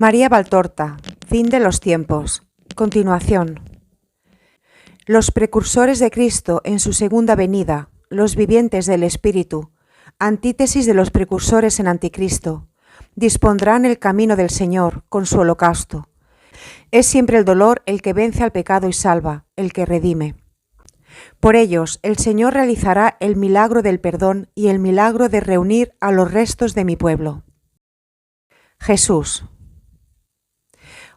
María Valtorta, Fin de los tiempos. Continuación. Los precursores de Cristo en su segunda venida, los vivientes del Espíritu, antítesis de los precursores en Anticristo, dispondrán el camino del Señor con su holocausto. Es siempre el dolor el que vence al pecado y salva, el que redime. Por ellos, el Señor realizará el milagro del perdón y el milagro de reunir a los restos de mi pueblo. Jesús.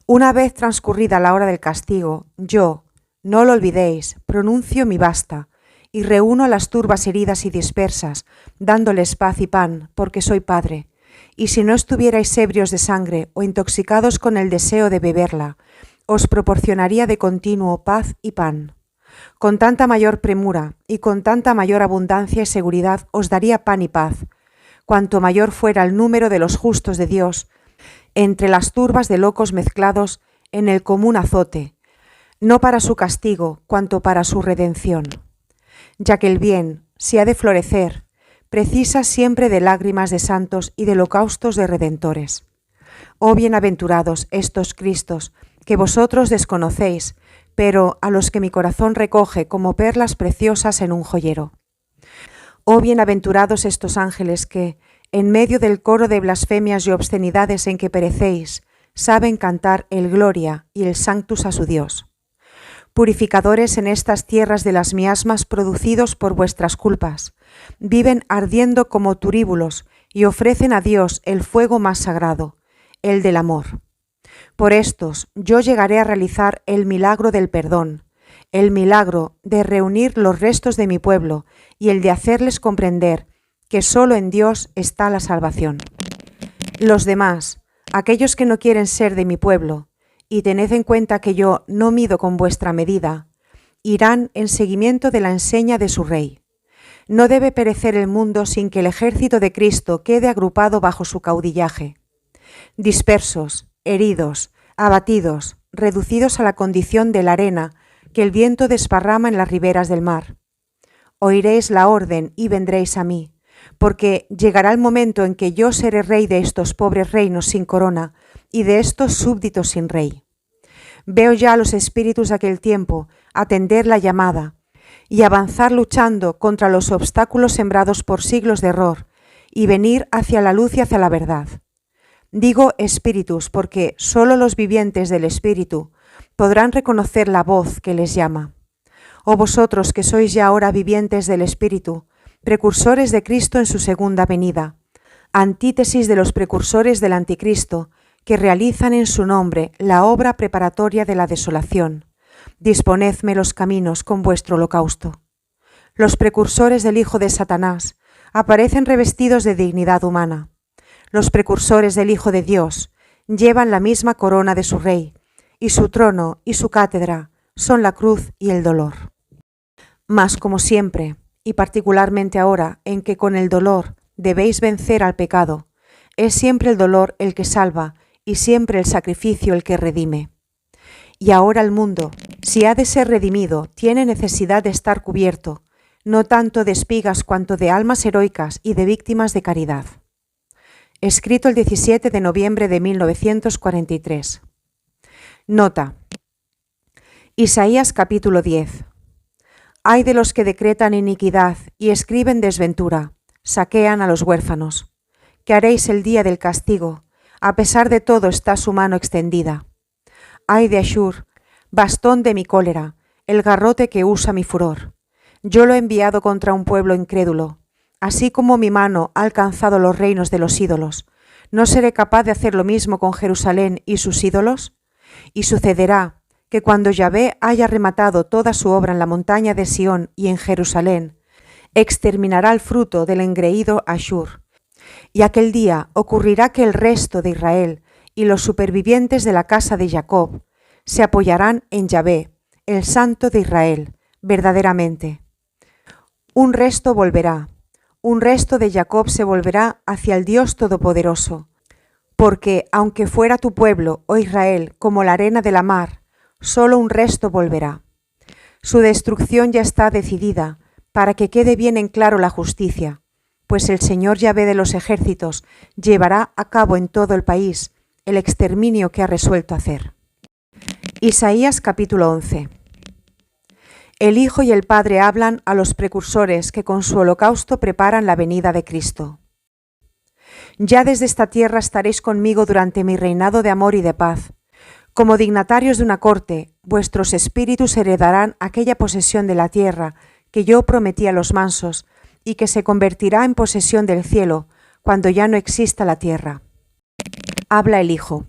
Una vez transcurrida la hora del castigo, yo, no lo olvidéis, pronuncio mi basta, y reúno a las turbas heridas y dispersas, dándoles paz y pan, porque soy Padre. Y si no estuvierais ebrios de sangre o intoxicados con el deseo de beberla, os proporcionaría de continuo paz y pan. Con tanta mayor premura y con tanta mayor abundancia y seguridad os daría pan y paz, cuanto mayor fuera el número de los justos de Dios, entre las turbas de locos mezclados en el común azote, no para su castigo, cuanto para su redención. Ya que el bien, si ha de florecer, precisa siempre de lágrimas de santos y de holocaustos de redentores. Oh bienaventurados estos Cristos, que vosotros desconocéis, pero a los que mi corazón recoge como perlas preciosas en un joyero. Oh bienaventurados estos ángeles que, en medio del coro de blasfemias y obscenidades en que perecéis, saben cantar el Gloria y el Sanctus a su Dios. Purificadores en estas tierras de las miasmas producidos por vuestras culpas, viven ardiendo como turíbulos y ofrecen a Dios el fuego más sagrado, el del amor. Por estos yo llegaré a realizar el milagro del perdón, el milagro de reunir los restos de mi pueblo y el de hacerles comprender que solo en Dios está la salvación. Los demás, aquellos que no quieren ser de mi pueblo, y tened en cuenta que yo no mido con vuestra medida, irán en seguimiento de la enseña de su Rey. No debe perecer el mundo sin que el ejército de Cristo quede agrupado bajo su caudillaje. Dispersos, heridos, abatidos, reducidos a la condición de la arena que el viento desparrama en las riberas del mar. Oiréis la orden y vendréis a mí, porque llegará el momento en que yo seré rey de estos pobres reinos sin corona y de estos súbditos sin rey. Veo ya a los espíritus de aquel tiempo atender la llamada y avanzar luchando contra los obstáculos sembrados por siglos de error y venir hacia la luz y hacia la verdad. Digo espíritus porque solo los vivientes del Espíritu podrán reconocer la voz que les llama. Oh vosotros que sois ya ahora vivientes del Espíritu, precursores de Cristo en su segunda venida, antítesis de los precursores del Anticristo, que realizan en su nombre la obra preparatoria de la desolación. Disponedme los caminos con vuestro holocausto. Los precursores del Hijo de Satanás aparecen revestidos de dignidad humana. Los precursores del Hijo de Dios llevan la misma corona de su Rey, y su trono y su cátedra son la cruz y el dolor. Mas como siempre, y particularmente ahora en que con el dolor debéis vencer al pecado, es siempre el dolor el que salva y siempre el sacrificio el que redime. Y ahora el mundo, si ha de ser redimido, tiene necesidad de estar cubierto, no tanto de espigas cuanto de almas heroicas y de víctimas de caridad. Escrito el 17 de noviembre de 1943. Nota. Isaías capítulo 10. Ay de los que decretan iniquidad y escriben desventura, saquean a los huérfanos. ¿Qué haréis el día del castigo? A pesar de todo está su mano extendida. Ay de Ashur, bastón de mi cólera, el garrote que usa mi furor. Yo lo he enviado contra un pueblo incrédulo. Así como mi mano ha alcanzado los reinos de los ídolos, ¿no seré capaz de hacer lo mismo con Jerusalén y sus ídolos? Y sucederá que cuando Yahvé haya rematado toda su obra en la montaña de Sión y en Jerusalén, exterminará el fruto del engreído Ashur. Y aquel día ocurrirá que el resto de Israel y los supervivientes de la casa de Jacob se apoyarán en Yahvé, el Santo de Israel, verdaderamente. Un resto volverá, un resto de Jacob se volverá hacia el Dios Todopoderoso, porque aunque fuera tu pueblo, oh Israel, como la arena de la mar, solo un resto volverá. Su destrucción ya está decidida, para que quede bien en claro la justicia, pues el Señor Yahvé de los ejércitos llevará a cabo en todo el país el exterminio que ha resuelto hacer. Isaías capítulo 11. El Hijo y el Padre hablan a los precursores que con su holocausto preparan la venida de Cristo. Ya desde esta tierra estaréis conmigo durante mi reinado de amor y de paz. Como dignatarios de una corte, vuestros espíritus heredarán aquella posesión de la tierra que yo prometí a los mansos y que se convertirá en posesión del cielo cuando ya no exista la tierra. Habla el Hijo.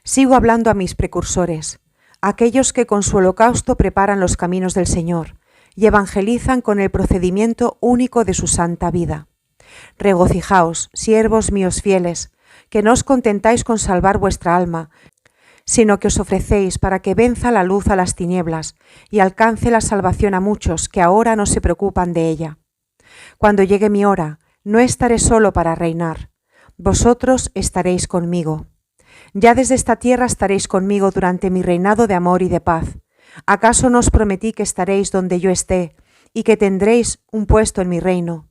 Sigo hablando a mis precursores, aquellos que con su holocausto preparan los caminos del Señor y evangelizan con el procedimiento único de su santa vida. Regocijaos, siervos míos fieles, que no os contentáis con salvar vuestra alma, sino que os ofrecéis para que venza la luz a las tinieblas y alcance la salvación a muchos que ahora no se preocupan de ella. Cuando llegue mi hora, no estaré solo para reinar, vosotros estaréis conmigo. Ya desde esta tierra estaréis conmigo durante mi reinado de amor y de paz. ¿Acaso no os prometí que estaréis donde yo esté y que tendréis un puesto en mi reino?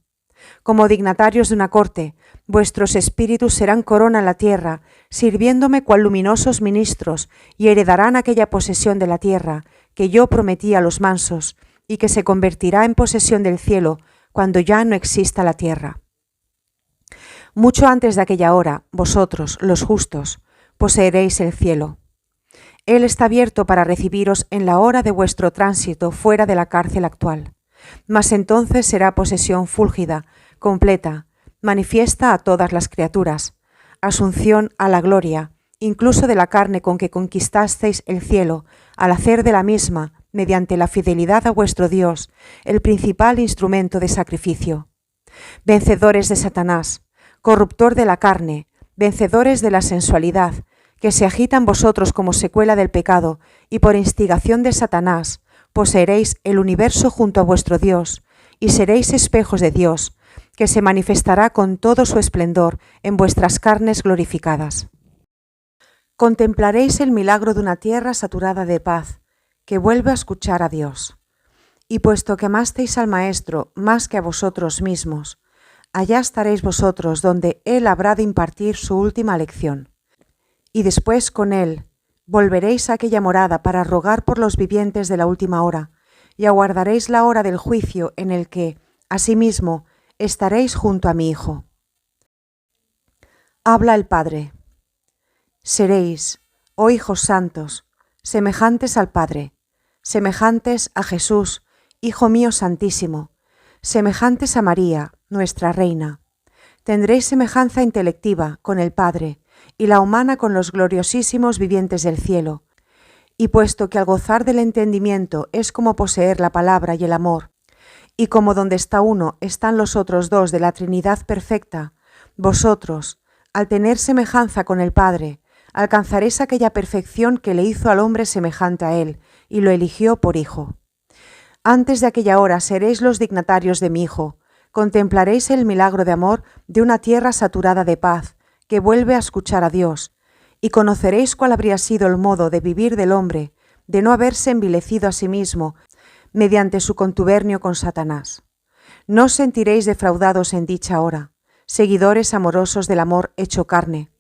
Como dignatarios de una corte, vuestros espíritus serán corona en la tierra, sirviéndome cual luminosos ministros, y heredarán aquella posesión de la tierra que yo prometí a los mansos, y que se convertirá en posesión del cielo cuando ya no exista la tierra. Mucho antes de aquella hora, vosotros, los justos, poseeréis el cielo. Él está abierto para recibiros en la hora de vuestro tránsito fuera de la cárcel actual. Mas entonces será posesión fúlgida, completa, manifiesta a todas las criaturas, asunción a la gloria, incluso de la carne con que conquistasteis el cielo, al hacer de la misma, mediante la fidelidad a vuestro Dios, el principal instrumento de sacrificio. Vencedores de Satanás, corruptor de la carne, vencedores de la sensualidad, que se agitan vosotros como secuela del pecado, y por instigación de Satanás, poseeréis el universo junto a vuestro Dios, y seréis espejos de Dios, que se manifestará con todo su esplendor en vuestras carnes glorificadas. Contemplaréis el milagro de una tierra saturada de paz, que vuelve a escuchar a Dios. Y puesto que amasteis al Maestro más que a vosotros mismos, allá estaréis vosotros donde Él habrá de impartir su última lección. Y después con Él volveréis a aquella morada para rogar por los vivientes de la última hora, y aguardaréis la hora del juicio en el que, asimismo, estaréis junto a mi Hijo. Habla el Padre. Seréis, oh hijos santos, semejantes al Padre, semejantes a Jesús, Hijo mío santísimo, semejantes a María, nuestra Reina. Tendréis semejanza intelectiva con el Padre, y la humana con los gloriosísimos vivientes del cielo. Y puesto que al gozar del entendimiento es como poseer la palabra y el amor, y como donde está uno están los otros dos de la Trinidad perfecta, vosotros, al tener semejanza con el Padre, alcanzaréis aquella perfección que le hizo al hombre semejante a él, y lo eligió por hijo. Antes de aquella hora seréis los dignatarios de mi Hijo, contemplaréis el milagro de amor de una tierra saturada de paz, que vuelve a escuchar a Dios, y conoceréis cuál habría sido el modo de vivir del hombre, de no haberse envilecido a sí mismo, mediante su contubernio con Satanás. No os sentiréis defraudados en dicha hora, seguidores amorosos del amor hecho carne.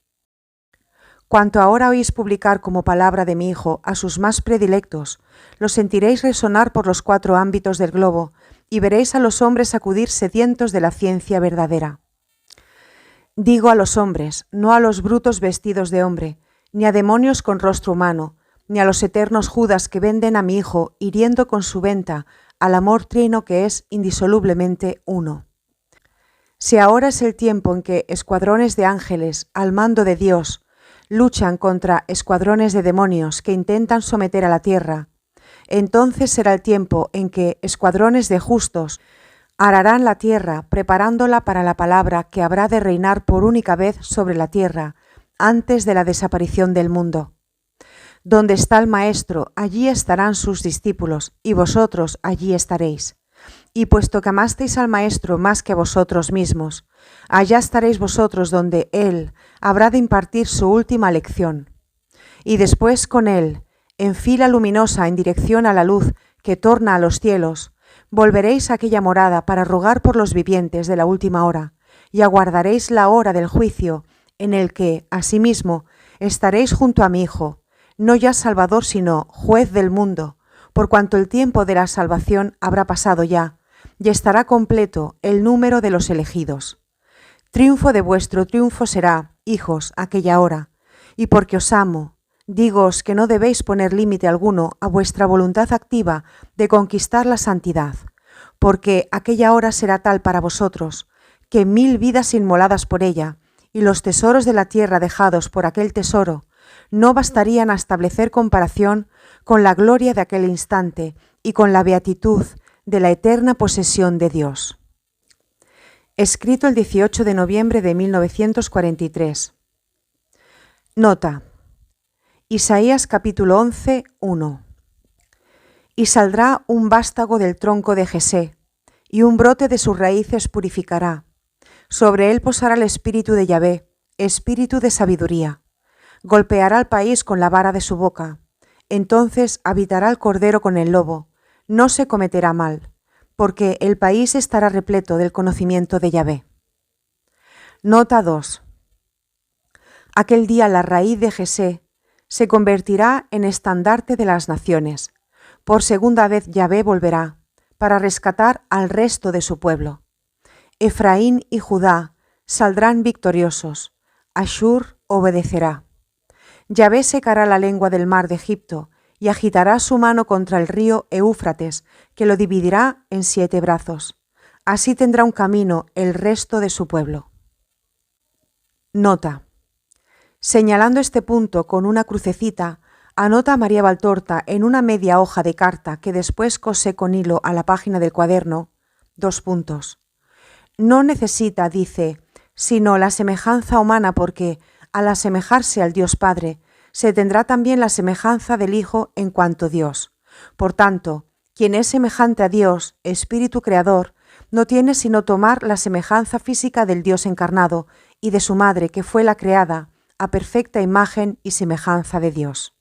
Cuanto ahora oís publicar como palabra de mi Hijo a sus más predilectos, lo sentiréis resonar por los 4 ámbitos del globo, y veréis a los hombres acudir sedientos de la ciencia verdadera. Digo a los hombres, no a los brutos vestidos de hombre, ni a demonios con rostro humano, ni a los eternos Judas que venden a mi Hijo, hiriendo con su venta al amor trino que es indisolublemente uno. Si ahora es el tiempo en que escuadrones de ángeles, al mando de Dios, luchan contra escuadrones de demonios que intentan someter a la tierra, entonces será el tiempo en que escuadrones de justos ararán la tierra, preparándola para la palabra que habrá de reinar por única vez sobre la tierra, antes de la desaparición del mundo. Donde está el Maestro, allí estarán sus discípulos, y vosotros allí estaréis. Y puesto que amasteis al Maestro más que a vosotros mismos, allá estaréis vosotros donde Él habrá de impartir su última lección. Y después con Él, en fila luminosa en dirección a la luz que torna a los cielos, volveréis a aquella morada para rogar por los vivientes de la última hora, y aguardaréis la hora del juicio en el que, asimismo, estaréis junto a mi Hijo, no ya Salvador, sino Juez del mundo, por cuanto el tiempo de la salvación habrá pasado ya, y estará completo el número de los elegidos. Triunfo de vuestro triunfo será, hijos, aquella hora, y porque os amo, dígoos que no debéis poner límite alguno a vuestra voluntad activa de conquistar la santidad, porque aquella hora será tal para vosotros, que 1000 vidas inmoladas por ella, y los tesoros de la tierra dejados por aquel tesoro, no bastarían a establecer comparación con la gloria de aquel instante y con la beatitud de la eterna posesión de Dios. Escrito el 18 de noviembre de 1943. Nota. Isaías capítulo 11, 1. Y saldrá un vástago del tronco de Jesé, y un brote de sus raíces purificará. Sobre él posará el espíritu de Yahvé, espíritu de sabiduría. Golpeará al país con la vara de su boca. Entonces habitará el cordero con el lobo. No se cometerá mal, porque el país estará repleto del conocimiento de Yahvé. Nota 2. Aquel día la raíz de Jesé se convertirá en estandarte de las naciones. Por segunda vez Yahvé volverá, para rescatar al resto de su pueblo. Efraín y Judá saldrán victoriosos. Ashur obedecerá. Yahvé secará la lengua del mar de Egipto y agitará su mano contra el río Éufrates, que lo dividirá en 7 brazos. Así tendrá un camino el resto de su pueblo. Nota. Señalando este punto con una crucecita, anota María Valtorta en una media hoja de carta que después cosé con hilo a la página del cuaderno, 2 puntos. No necesita, dice, sino la semejanza humana porque, al asemejarse al Dios Padre, se tendrá también la semejanza del Hijo en cuanto Dios. Por tanto, quien es semejante a Dios, Espíritu Creador, no tiene sino tomar la semejanza física del Dios encarnado y de su Madre, que fue la creada, a perfecta imagen y semejanza de Dios.